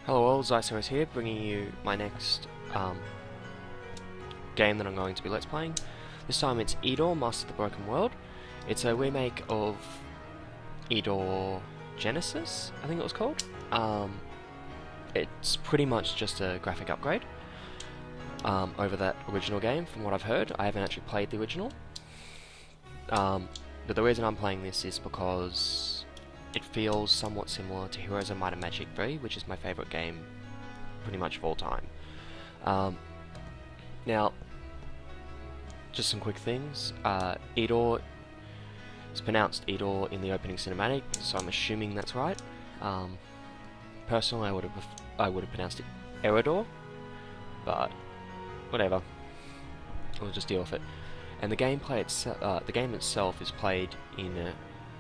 Hello all, Xyceres here, bringing you my next game that I'm going to be Let's Playing. This time it's Eador, Master of the Broken World. It's a remake of Eador Genesis, I think it was called. It's pretty much just a graphic upgrade over that original game, from what I've heard. I haven't actually played the original. But the reason I'm playing this is because it feels somewhat similar to Heroes of Might and Magic 3, which is my favourite game pretty much of all time. Now, just some quick things. Eador, it's pronounced Eador in the opening cinematic, so I'm assuming that's right. Personally, I would have pronounced it Eador, but whatever. We'll just deal with it. And the gameplay itself, the game itself is played in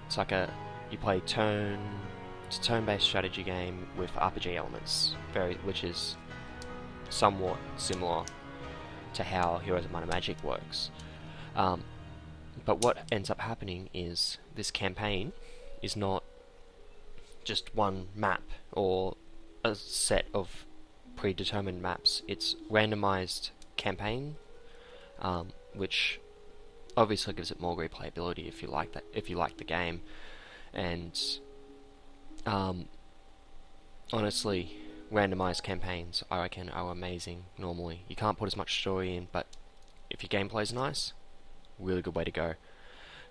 it's like you play it's a turn-based strategy game with RPG elements, which is somewhat similar to how Heroes of Might and Magic works. But what ends up happening is this campaign is not just one map or a set of predetermined maps. It's randomized campaign, which obviously gives it more replayability if you like the game. And honestly, randomized campaigns, I reckon, are amazing. Normally, you can't put as much story in, but if your gameplay's nice, really good way to go.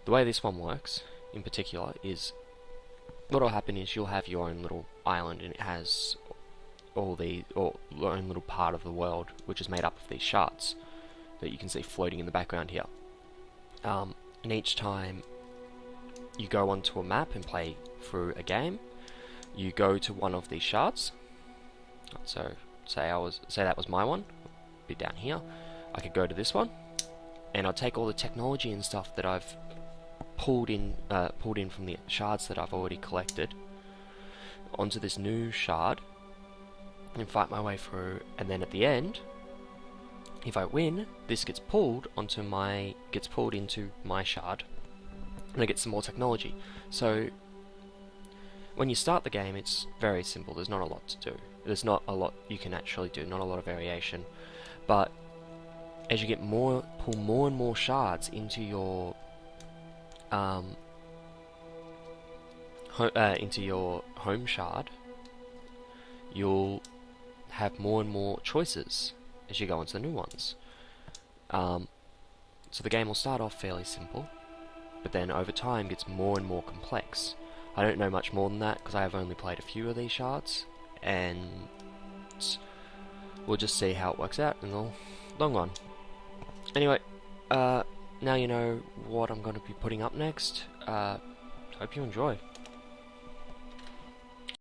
The way this one works, in particular, is what'll happen is you'll have your own little island, and it has your own little part of the world, which is made up of these shards that you can see floating in the background here. And each time you go onto a map and play through a game, you go to one of these shards. So say that was my one, be down here. I could go to this one, and I'll take all the technology and stuff that I've pulled in from the shards that I've already collected onto this new shard and fight my way through. And then at the end, if I win, this gets pulled into my shard, and I get some more technology. So when you start the game, it's very simple. There's not a lot to do. There's not a lot you can actually do. Not a lot of variation. But as you pull more and more shards into your home shard, you'll have more and more choices as you go into the new ones. So the game will start off fairly simple, but then over time gets more and more complex. I don't know much more than that because I have only played a few of these shards, and we'll just see how it works out in the long run. Anyway, now you know what I'm going to be putting up next. Hope you enjoy.